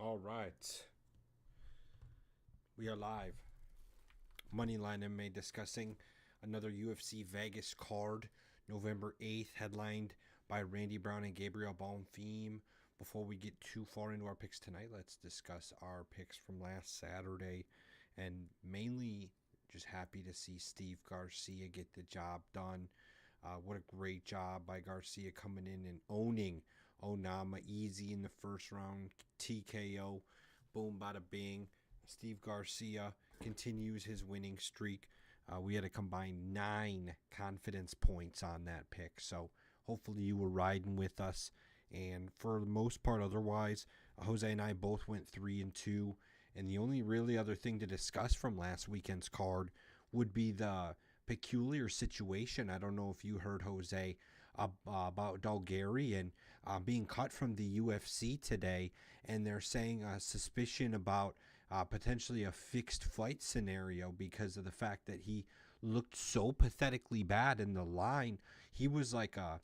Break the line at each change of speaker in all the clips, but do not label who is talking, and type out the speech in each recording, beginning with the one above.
All right. We are live. Moneyline MMA discussing another UFC Vegas card, November 8th, headlined by Randy Brown and Gabriel Bonfim. Before we get too far into our picks tonight, let's discuss our picks from last Saturday. And mainly just happy to see Steve Garcia get the job done. What a great job by Garcia coming in and owning Onama easy in the first round. TKO. Boom, bada bing. Steve Garcia continues his winning streak. We had a combined 9 confidence points on that pick. So hopefully you were riding with us. And for the most part, otherwise, Jose and I both went 3-2. And the only really other thing to discuss from last weekend's card would be the peculiar situation. I don't know if you heard, Jose, about Bulgarian being cut from the UFC today, and they're saying a suspicion about potentially a fixed fight scenario because of the fact that he looked so pathetically bad in the line. He was like a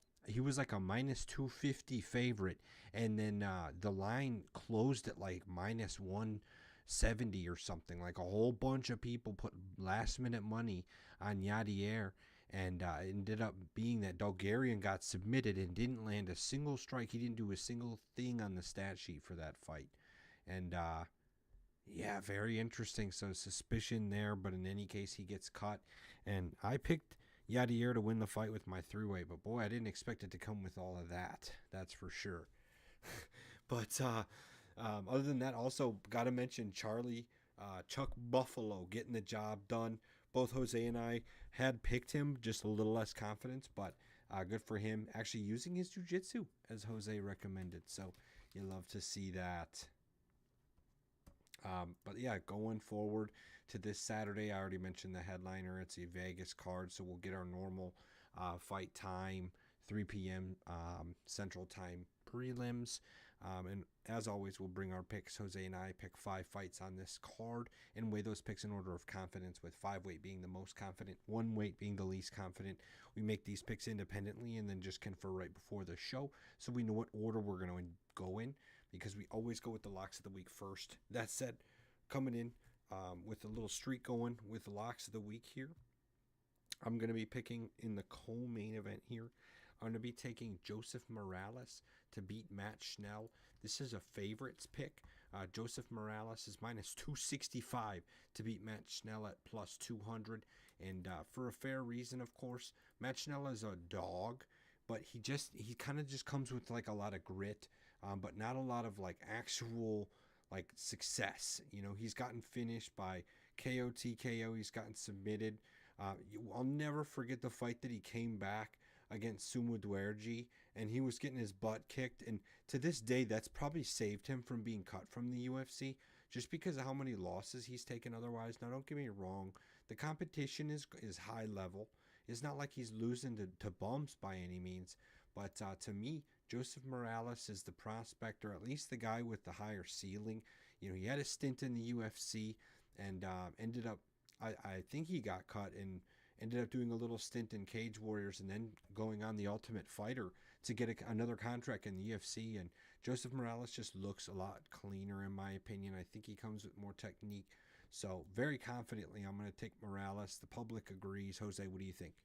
minus 250 favorite, and then the line closed at like minus 170 or something. Like a whole bunch of people put last minute money on Yadier, and ended up being that Bulgarian got submitted and didn't land a single strike. He didn't do a single thing on the stat sheet for that fight. And yeah, very interesting. So suspicion there, but in any case, he gets cut. And I picked Yadier to win the fight with my three-way, but boy, I didn't expect it to come with all of that. That's for sure. But other than that, also got to mention Charlie Chuck Buffalo getting the job done. Both Jose and I had picked him, just a little less confidence, but good for him. Actually using his jiu-jitsu as Jose recommended. So you love to see that. But yeah, going forward to this Saturday, I already mentioned the headliner. It's a Vegas card, so we'll get our normal fight time, 3 p.m. Central Time prelims. And as always, we'll bring our picks. Jose and I pick 5 fights on this card and weigh those picks in order of confidence, with 5 weight being the most confident, 1 weight being the least confident. We make these picks independently and then just confer right before the show so we know what order we're going to go in, because we always go with the locks of the week first. That said, coming in with a little streak going with the locks of the week here, I'm going to be picking in the co-main event here. I'm going to be taking Joseph Morales to beat Matt Schnell. This is a favorites pick. Joseph Morales is minus 265 to beat Matt Schnell at plus 200. And for a fair reason, of course. Matt Schnell is a dog, but he kind of just comes with like a lot of grit, but not a lot of like actual like success. You know, he's gotten finished by KO, TKO. He's gotten submitted. I'll never forget the fight that he came back against Sumo Duerji, and he was getting his butt kicked. And to this day, that's probably saved him from being cut from the UFC, just because of how many losses he's taken otherwise. Now, don't get me wrong. The competition is high level. It's not like he's losing to bumps by any means. But to me, Joseph Morales is the prospect, or at least the guy with the higher ceiling. You know, he had a stint in the UFC and ended up, I think he got cut and ended up doing a little stint in Cage Warriors and then going on the Ultimate Fighter to get another contract in the UFC. And Joseph Morales just looks a lot cleaner, in my opinion. I think he comes with more technique. So very confidently, I'm going to take Morales. The public agrees. Jose, what do you think?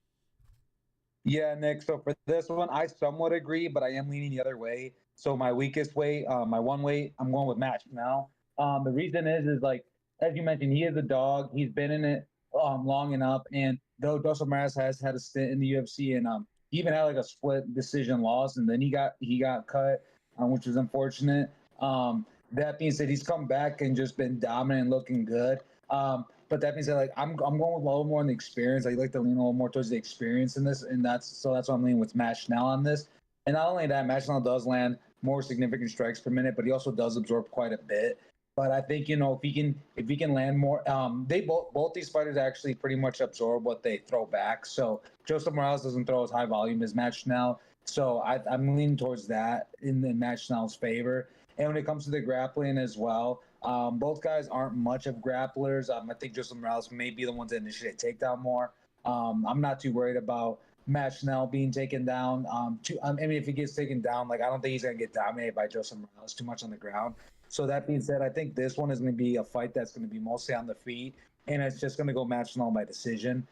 Yeah, Nick. So for this one, I somewhat agree, but I am leaning the other way. So my weakest weight, my one weight, I'm going with Match now. The reason is like as you mentioned, he is a dog. He's been in it long enough, and though Joseph Maras has had a stint in the UFC, and he even had like a split decision loss, and then he got cut, which was unfortunate. That being said, he's come back and just been dominant and looking good. But that being said, like I'm going with a little more on the experience. I like to lean a little more towards the experience in this, and that's why I'm leaning with Matt Schnell on this. And not only that, Matt Schnell does land more significant strikes per minute, but he also does absorb quite a bit. But I think if he can land more, they both these fighters actually pretty much absorb what they throw back. So Joseph Morales doesn't throw as high volume as Matt Schnell. So I'm leaning towards that in Matt Schnell's favor. And when it comes to the grappling as well, both guys aren't much of grapplers. I think Joseph Morales may be the ones that initiate takedown more. I'm not too worried about Matt Schnell being taken down. I mean, if he gets taken down, like I don't think he's gonna get dominated by Joseph Morales too much on the ground. So that being said, I think this one is going to be a fight that's going to be mostly on the feet, and it's just going to go match null by decision.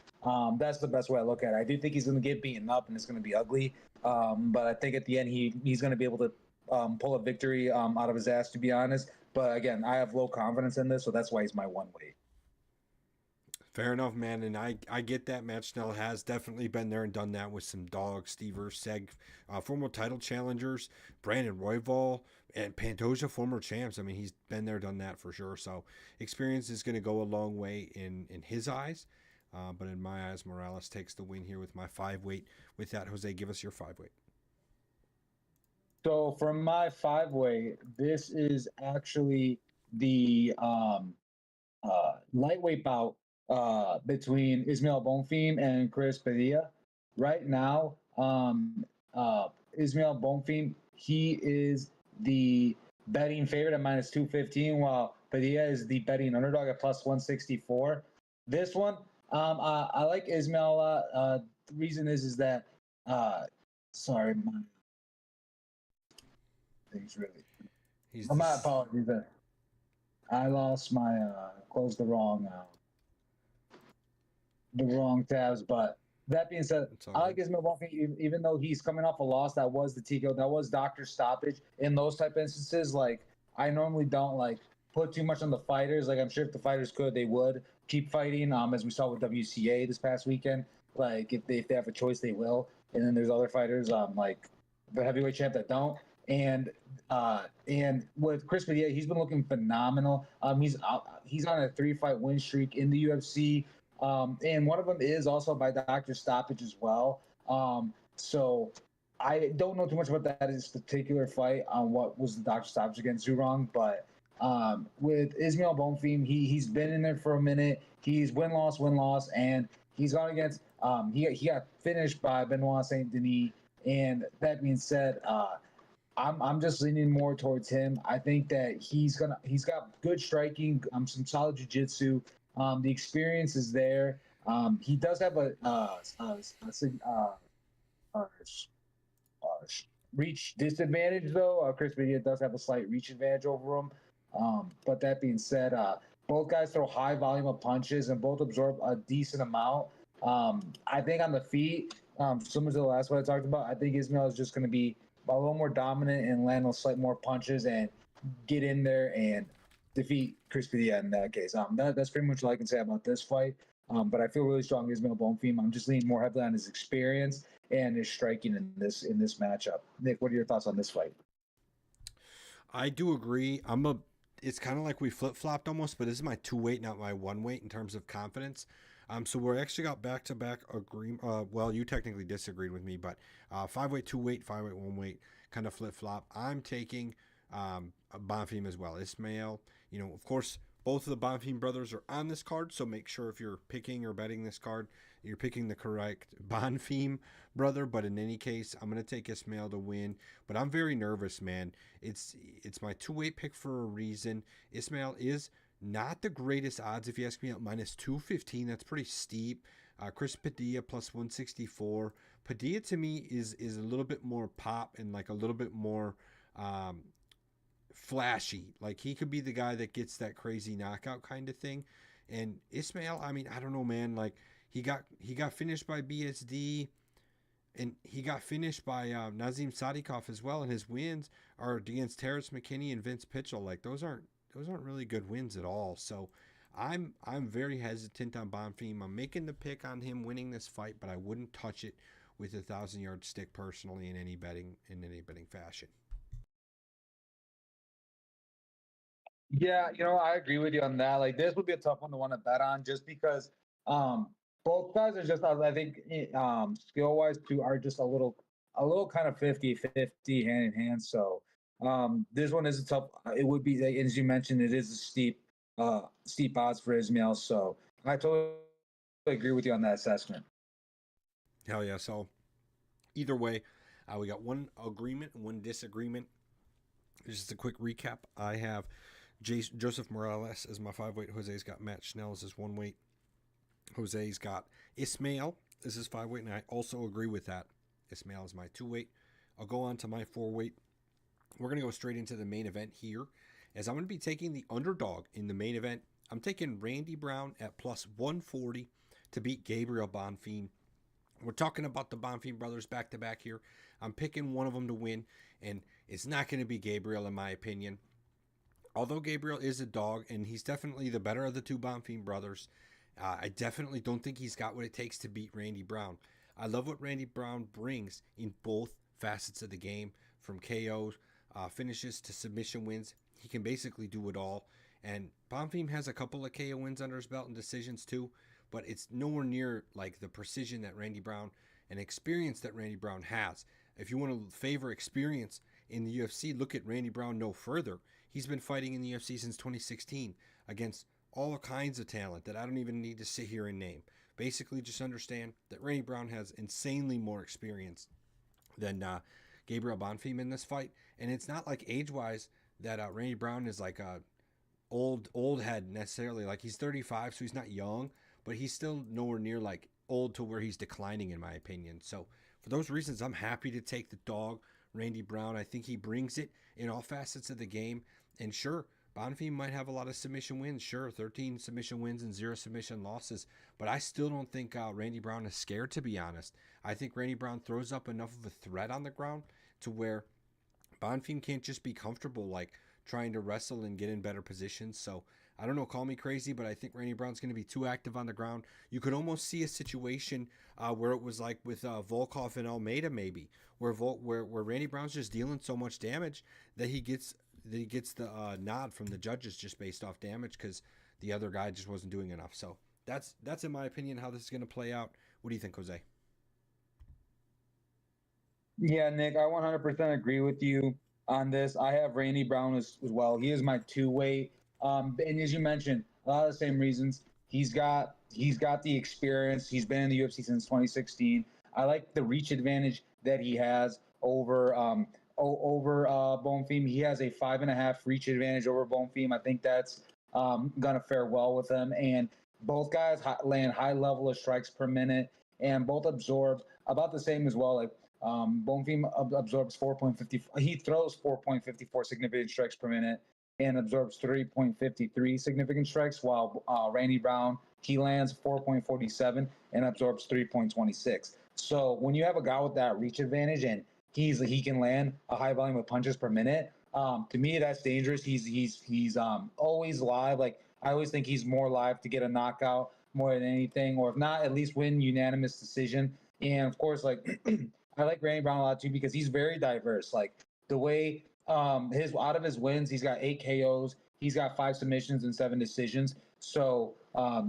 That's the best way I look at it. I do think he's going to get beaten up, and it's going to be ugly. But I think at the end, he's going to be able to pull a victory out of his ass, to be honest. But again, I have low confidence in this, so that's why he's my one weight.
Fair enough, man. And I get that. Matt Schnell has definitely been there and done that with some dogs. Steve Erceg, former title challengers, Brandon Royval, and Pantoja, former champs. I mean, he's been there, done that for sure. So experience is going to go a long way in his eyes. But in my eyes, Morales takes the win here with my 5-weight. With that, Jose, give us your 5-weight.
So for my 5-weight, this is actually the lightweight bout between Ismael Bonfim and Chris Padilla. Right now, Ismael Bonfim, he is the betting favorite at minus 215, while Padilla is the betting underdog at plus 164. This one, I like Ismael a lot. The reason is that, sorry, my things really. My apologies there. I lost my closed the wrong tabs. But that being said, I like Ismael Bonfim, even though he's coming off a loss. That was the TKO. That was doctor stoppage. In those type of instances, like I normally don't like put too much on the fighters. Like I'm sure if the fighters could, they would keep fighting. As we saw with WCA this past weekend. Like if they have a choice, they will. And then there's other fighters like the heavyweight champ that don't. And with Chris Padilla, he's been looking phenomenal. He's on a 3-fight win streak in the UFC. And one of them is also by doctor stoppage as well. So I don't know too much about that this particular fight on what was the doctor stoppage against Zurong, but with Ismael Bonfim, he's been in there for a minute. He's win loss, and he's gone against he got finished by Benoit Saint Denis. And that being said, I'm just leaning more towards him. I think that he's got good striking, some solid jiu-jitsu. The experience is there. He does have a reach disadvantage, though. Chris Padilla does have a slight reach advantage over him. But that being said, both guys throw high volume of punches and both absorb a decent amount. I think on the feet, similar to the last one I talked about, I think Ismael is just going to be a little more dominant and land a slight more punches and get in there and defeat Chris Padilla in that case. That's pretty much all I can say about this fight. But I feel really strong Ismael Bonfim. I'm just leaning more heavily on his experience and his striking in this matchup. Nick, what are your thoughts on this fight?
I do agree. It's kind of like we flip-flopped almost, but this is my 2-weight, not my 1-weight in terms of confidence. So we're actually got back-to-back agreement. Well, you technically disagreed with me, but 5-weight, 2-weight, 5-weight, 1-weight, kind of flip-flop. I'm taking Bonfim as well. Ismael, of course, both of the Bonfim brothers are on this card, so make sure if you're picking or betting this card, you're picking the correct Bonfim brother. But in any case, I'm going to take Ismael to win. But I'm very nervous, man. It's my 2-weight pick for a reason. Ismael is not the greatest odds, if you ask me, at minus 215. That's pretty steep. Chris Padilla plus 164. Padilla to me is a little bit more pop and like a little bit more flashy. Like he could be the guy that gets that crazy knockout kind of thing. And Ismael, I mean, I don't know, man. Like he got finished by BSD, and he got finished by Nazim Sadikov as well. And his wins are against Terrence McKinney and Vince Pitchell. Like those aren't really good wins at all. So I'm very hesitant on Bonfim. I'm making the pick on him winning this fight, but I wouldn't touch it with a 1,000-yard stick personally in any betting fashion.
Yeah, I agree with you on that. Like this would be a tough one to want to bet on just because both guys are just I think skill wise too are just a little kind of 50-50 hand in hand. So this one is a tough. It would be, as you mentioned, it is a steep odds for Ismael. So I totally agree with you on that assessment.
Hell yeah! So either way, we got one agreement and one disagreement. Just a quick recap. I have Joseph Morales as my 5-weight. Jose's got Matt Schnell as his 1-weight. Jose's got Ismael as his 5-weight, and I also agree with that. Ismael is my 2-weight. I'll go on to my 4-weight. We're going to go straight into the main event here, as I'm going to be taking the underdog in the main event. I'm taking Randy Brown at plus 140 to beat Gabriel Bonfim. We're talking about the Bonfim brothers back to back here. I'm picking one of them to win, and it's not going to be Gabriel, in my opinion. Although Gabriel is a dog, and he's definitely the better of the two Bonfim brothers, I definitely don't think he's got what it takes to beat Randy Brown. I love what Randy Brown brings in both facets of the game, from KOs, finishes to submission wins. He can basically do it all. And Bonfim has a couple of KO wins under his belt and decisions too, but it's nowhere near like the precision that Randy Brown and experience that Randy Brown has. If you want to favor experience in the UFC, look at Randy Brown no further. He's been fighting in the UFC since 2016 against all kinds of talent that I don't even need to sit here and name. Basically, just understand that Randy Brown has insanely more experience than Gabriel Bonfim in this fight, and it's not like age-wise that Randy Brown is like a old head necessarily. Like, he's 35, so he's not young, but he's still nowhere near like old to where he's declining, in my opinion. So for those reasons, I'm happy to take the dog, Randy Brown. I think he brings it in all facets of the game. And sure, Bonfim might have a lot of submission wins. Sure, 13 submission wins and 0 submission losses. But I still don't think Randy Brown is scared, to be honest. I think Randy Brown throws up enough of a threat on the ground to where Bonfim can't just be comfortable like trying to wrestle and get in better positions. So I don't know, call me crazy, but I think Randy Brown's going to be too active on the ground. You could almost see a situation where it was like with Volkov and Almeida, maybe, where Randy Brown's just dealing so much damage that he gets the nod from the judges just based off damage because the other guy just wasn't doing enough. So that's in my opinion how this is going to play out. What do you think, Jose?
Yeah, Nick, I 100% agree with you on this. I have Randy Brown as well. He is my two-way. And as you mentioned, a lot of the same reasons. He's got the experience. He's been in the UFC since 2016. I like the reach advantage that he has over Bonfim. He has a 5.5 reach advantage over Bonfim. I think that's gonna fare well with him. And both guys land high level of strikes per minute, and both absorb about the same as well. Like Bonfim absorbs 4.50. He throws 4.54 significant strikes per minute and absorbs 3.53 significant strikes, while Randy Brown, he lands 4.47 and absorbs 3.26. So when you have a guy with that reach advantage and he can land a high volume of punches per minute, to me that's dangerous. He's always live. Like, I always think he's more live to get a knockout more than anything, or if not, at least win unanimous decision. And of course, like I like Randy Brown a lot too because he's very diverse. Like the way his out of his wins, he's got 8 KOs, he's got 5 submissions and 7 decisions. So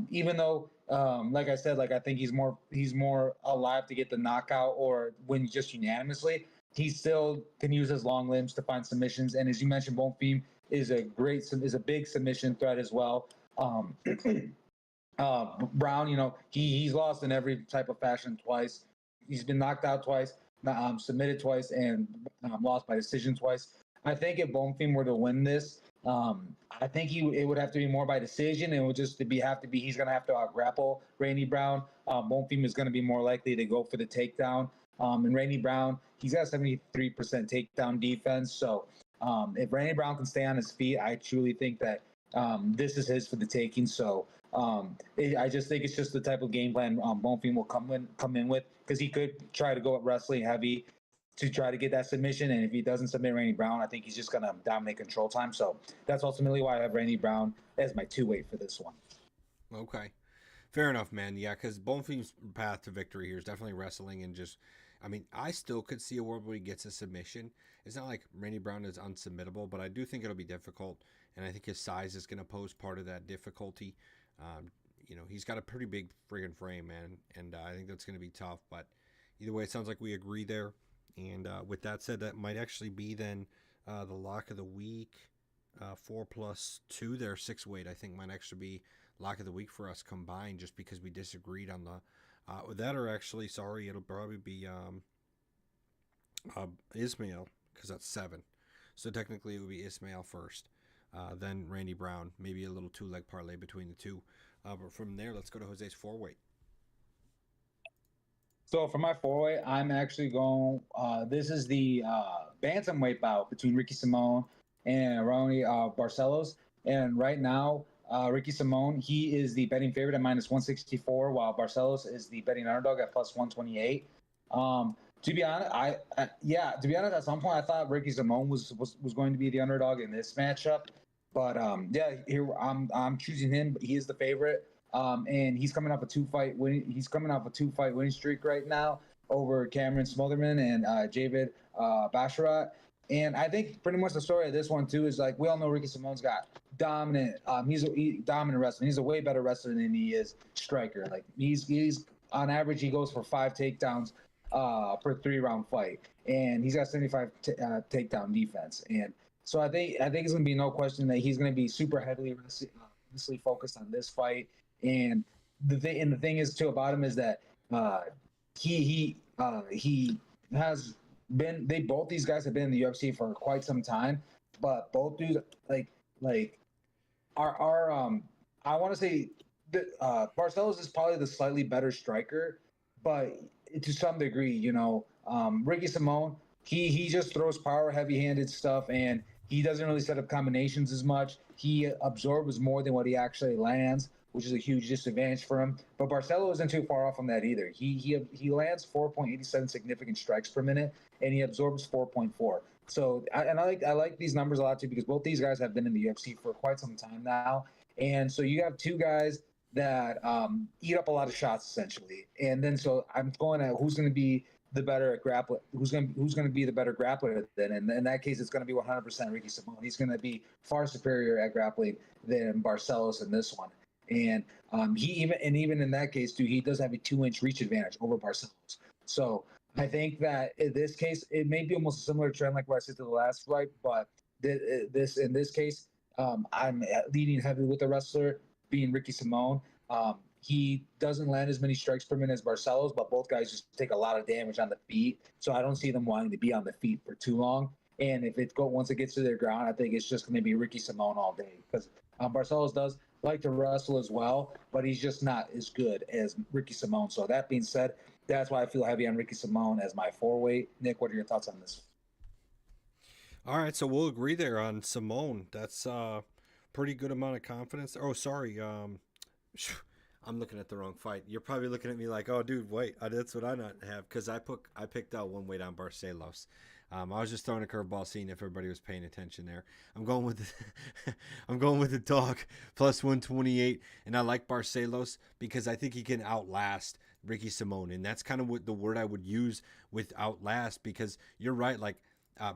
even though, like I said, like I think he's more alive to get the knockout or win just unanimously, he still can use his long limbs to find submissions. And as you mentioned, Bonfim is a big submission threat as well. Brown, he's lost in every type of fashion twice. He's been knocked out twice, submitted twice, and lost by decision twice. I think if Bonfim were to win this, I think it would have to be more by decision. It would just have to be he's going to have to grapple Randy Brown. Bonfim is going to be more likely to go for the takedown. And Randy Brown, he's got 73% takedown defense. So if Randy Brown can stay on his feet, I truly think that this is his for the taking. So I just think it's just the type of game plan Bonfim will come in with, because he could try to go at wrestling heavy to try to get that submission. And if he doesn't submit Randy Brown, I think he's just going to dominate control time. So that's ultimately why I have Randy Brown as my two-way for this one.
Okay. Fair enough, man. Yeah, because Bonfim's path to victory here is definitely wrestling and just, I mean, I still could see a world where he gets a submission. It's not like Randy Brown is unsubmittable, but I do think it'll be difficult. And I think his size is going to pose part of that difficulty. He's got a pretty big friggin' frame, man. And I think that's going to be tough. But either way, it sounds like we agree there. And with that said, that might actually be then the lock of the week. 4+2 there, 6 weight, I think might actually be lock of the week for us combined, just because we disagreed on the that, or actually, sorry, it'll probably be Ismail, because that's 7. So technically it would be Ismail first, then Randy Brown, maybe a little 2-leg parlay between the two. But from there, let's go to Jose's 4-weight.
So for my 4-weight, I'm actually going. This is the bantamweight bout between Ricky Simon and Ronnie Barcelos. And right now, Ricky Simone, he is the betting favorite at minus 164, while Barcelos is the betting underdog at plus 128. To be honest, to be honest, at some point I thought Ricky Simone was going to be the underdog in this matchup, but here I'm choosing him. He is the favorite, and he's coming off a two fight winning streak right now over Cameron Smotherman and Javid Basharat. And I think pretty much the story of this one too is like we all know Ricky Simone's got dominant. He's dominant wrestling. He's a way better wrestler than he is striker. Like he's on average he goes for 5 takedowns per 3-round fight, and he's got 75 takedown defense. And so I think it's gonna be no question that he's gonna be super heavily focused on this fight. And the thing is too about him is that he has been both these guys have been in the UFC for quite some time, but both dudes like are I want to say that Barcelos is probably the slightly better striker, but to some degree, Ricky Simone, he just throws power, heavy-handed stuff, and he doesn't really set up combinations as much. He absorbs more than what he actually lands, which is a huge disadvantage for him. But Barcelo isn't too far off from that either. He lands 4.87 significant strikes per minute, and he absorbs 4.4. So I like these numbers a lot too, because both these guys have been in the UFC for quite some time now, and so you have two guys that eat up a lot of shots essentially. And then so I'm going at who's going to be the better grappler, who's going to be the better grappler then. And in that case, it's going to be 100% Ricky Simone. He's going to be far superior at grappling than Barcelos in this one. And even in that case too, he does have a 2-inch reach advantage over Barcelos. So I think that in this case, it may be almost a similar trend like what I said to the last fight, but in this case, I'm leaning heavily with the wrestler being Ricky Simone. He doesn't land as many strikes per minute as Barcelos, but both guys just take a lot of damage on the feet. So I don't see them wanting to be on the feet for too long. And if once it gets to their ground, I think it's just going to be Ricky Simone all day, because Barcelos does like to wrestle as well, but he's just not as good as Ricky Simone. So that being said, that's why I feel heavy on Ricky Simone as my 4-weight. Nick, what are your thoughts on this?
All right, so we'll agree there on Simone. That's pretty good amount of confidence. Oh, sorry. I'm looking at the wrong fight. You're probably looking at me like, "Oh, dude, wait, that's what I not have," because I picked out 1 weight on Barcelos. I was just throwing a curveball, seeing if everybody was paying attention there. I'm going with I'm going with the dog plus 128, and I like Barcelos because I think he can outlast Ricky Simone, and that's kind of what the word I would use with outlast, because you're right, like.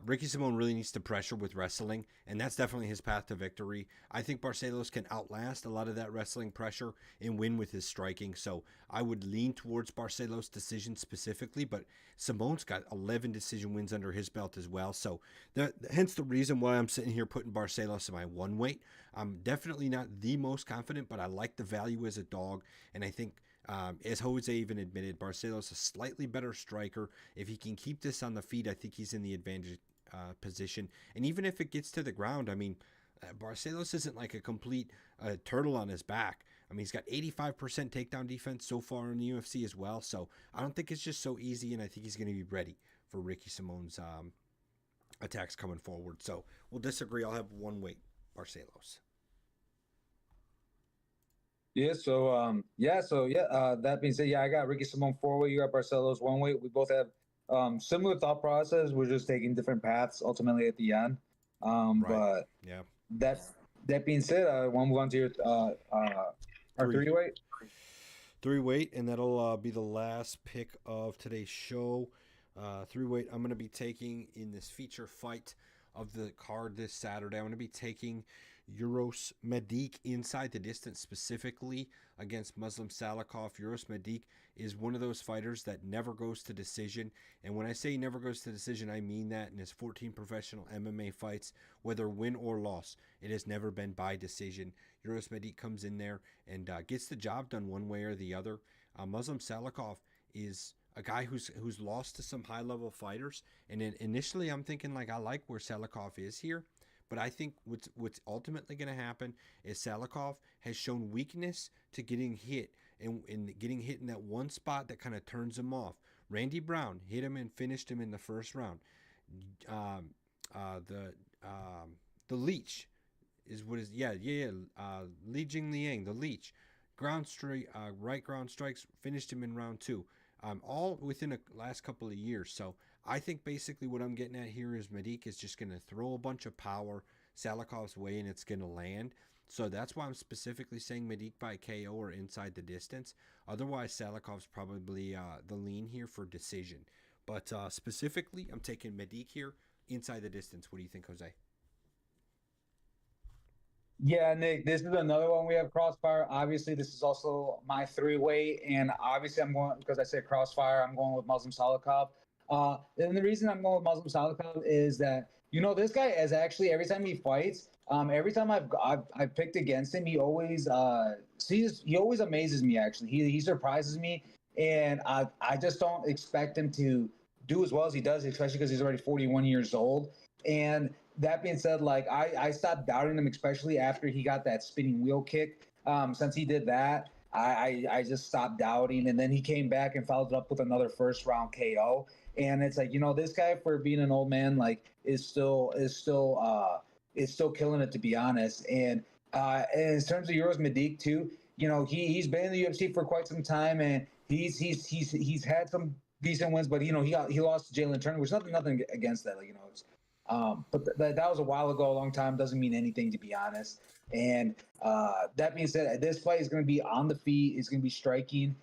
Ricky Simone really needs to pressure with wrestling, and that's definitely his path to victory. I think Barcelos can outlast a lot of that wrestling pressure and win with his striking, so I would lean towards Barcelos' decision specifically, but Simone's got 11 decision wins under his belt as well, so hence the reason why I'm sitting here putting Barcelos in my 1 weight. I'm definitely not the most confident, but I like the value as a dog, and I think as Jose even admitted, Barcelos a slightly better striker. If he can keep this on the feet, I think he's in the advantage position. And even if it gets to the ground, I mean, Barcelos isn't like a complete turtle on his back. I mean, he's got 85% takedown defense so far in the UFC as well. So I don't think it's just so easy, and I think he's going to be ready for Ricky Simone's attacks coming forward. So we'll disagree. I'll have 1 weight Barcelos.
That being said, I got Ricky Simone 4-weight. You got Barcelos 1-weight. We both have similar thought process. We're just taking different paths ultimately at the end.
Right.
But
Yeah.
that being said, I want to move on to your our 3-weight.
3-weight, and that'll be the last pick of today's show. 3-weight, I'm going to be taking in this feature fight of the card this Saturday. I'm going to be taking Uros Medic inside the distance, specifically against Muslim Salikov. Uros Medic is one of those fighters that never goes to decision, and when I say never goes to decision, I mean that. In his 14 professional MMA fights, whether win or loss, it has never been by decision. Uros Medic comes in there and gets the job done one way or the other. Muslim Salikov is a guy who's lost to some high-level fighters, and then initially I'm thinking, like, I like where Salikov is here. But I think what's ultimately going to happen is Salikov has shown weakness to getting hit, and getting hit in that one spot that kind of turns him off. Randy Brown hit him and finished him in the first round. the Leech is what is Li Jing Liang, the Leech. Ground straight, right ground strikes, finished him in round 2. All within the last couple of years. So I think basically what I'm getting at here is Medic is just going to throw a bunch of power Salakov's way and it's going to land. So that's why I'm specifically saying Medic by KO or inside the distance. Otherwise, Salakov's probably the lean here for decision. But specifically, I'm taking Medic here inside the distance. What do you think, Jose?
Yeah, Nick, this is another one we have Crossfire. Obviously, this is also my three-way, and obviously I'm going because I said Crossfire. I'm going with Muslim Salikov. And the reason I'm going with Muslim Salikov is that this guy is actually every time he fights, every time I've picked against him, he always amazes me. Actually, he surprises me, and I just don't expect him to do as well as he does, especially because he's already 41 years old. And that being said, like I stopped doubting him, especially after he got that spinning wheel kick. Since he did that, I just stopped doubting, and then he came back and followed it up with another first round KO. And it's like this guy for being an old man like is still killing it, to be honest. And in terms of Euros Medic too, he's been in the UFC for quite some time, and he's had some decent wins, but he lost to Jalen Turner, which nothing against that, but that was a while ago, a long time. Doesn't mean anything, to be honest. And that being said, this fight is going to be on the feet. It's going to be striking,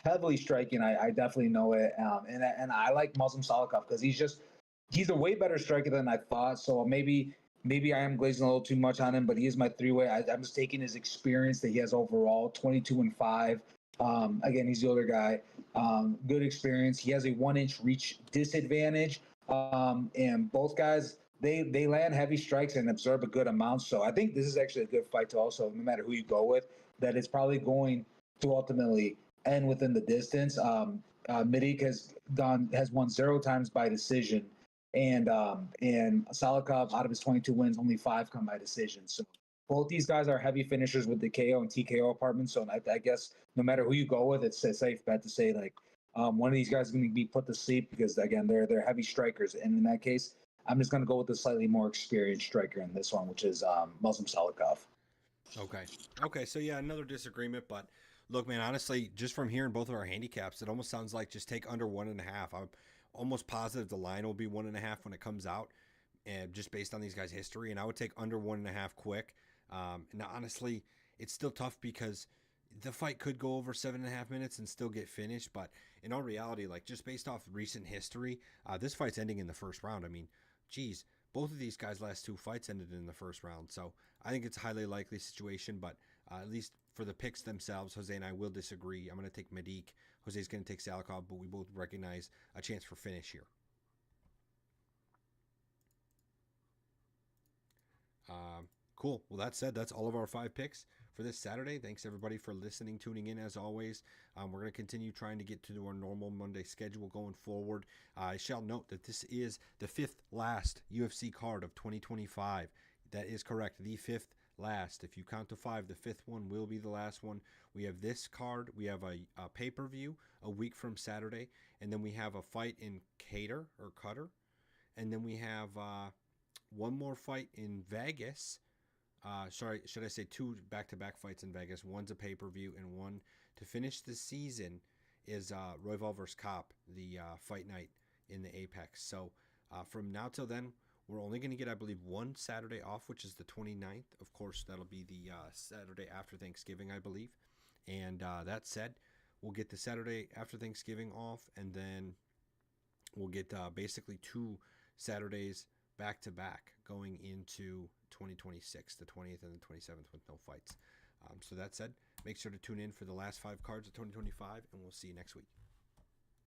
heavily striking. I definitely know it. And I like Muslim Salikov because he's a way better striker than I thought. So maybe I am glazing a little too much on him, but he is my three-way. I'm just taking his experience that he has overall, 22-5. Again, he's the older guy. Good experience. He has a 1-inch reach disadvantage. And both guys, they land heavy strikes and absorb a good amount. So I think this is actually a good fight to also, no matter who you go with, that it's probably going to ultimately end within the distance. Midik has won 0 times by decision, and Salikov, out of his 22 wins, only 5 come by decision. So both these guys are heavy finishers with the KO and TKO apartment. So I guess no matter who you go with, it's a safe bet to say one of these guys is going to be put to sleep because, again, they're heavy strikers. And in that case, I'm just going to go with the slightly more experienced striker in this one, which is Muslim Salikov.
Okay. So, yeah, another disagreement. But, look, man, honestly, just from hearing both of our handicaps, it almost sounds like just take under 1.5. I'm almost positive the line will be 1.5 when it comes out, and just based on these guys' history. And I would take under 1.5 quick. And honestly, it's still tough because the fight could go over 7.5 minutes and still get finished. But in all reality, just based off recent history, this fight's ending in the first round. I mean, geez, both of these guys' last 2 fights ended in the first round. So I think it's a highly likely situation. But at least for the picks themselves, Jose and I will disagree. I'm going to take Medic. Jose's going to take Salikov, but we both recognize a chance for finish here. Cool. Well, that said, that's all of our 5 picks for this Saturday. Thanks, everybody, for listening, tuning in, as always. We're going to continue trying to get to our normal Monday schedule going forward. I shall note that this is the 5th last UFC card of 2025. That is correct, the 5th last. If you count to 5, the 5th one will be the last one. We have this card. We have a pay-per-view a week from Saturday, and then we have a fight in Qatar, and then we have one more fight in Vegas. Should I say 2 back-to-back fights in Vegas? One's a pay-per-view, and one to finish the season is Royval vs. Kopp, the fight night in the Apex. So from now till then, we're only going to get, I believe, one Saturday off, which is the 29th. Of course, that'll be the Saturday after Thanksgiving, I believe. And that said, we'll get the Saturday after Thanksgiving off, and then we'll get basically 2 Saturdays back-to-back going into 2026, the 20th and the 27th, with no fights. So that said, make sure to tune in for the last 5 cards of 2025, and we'll see you next week.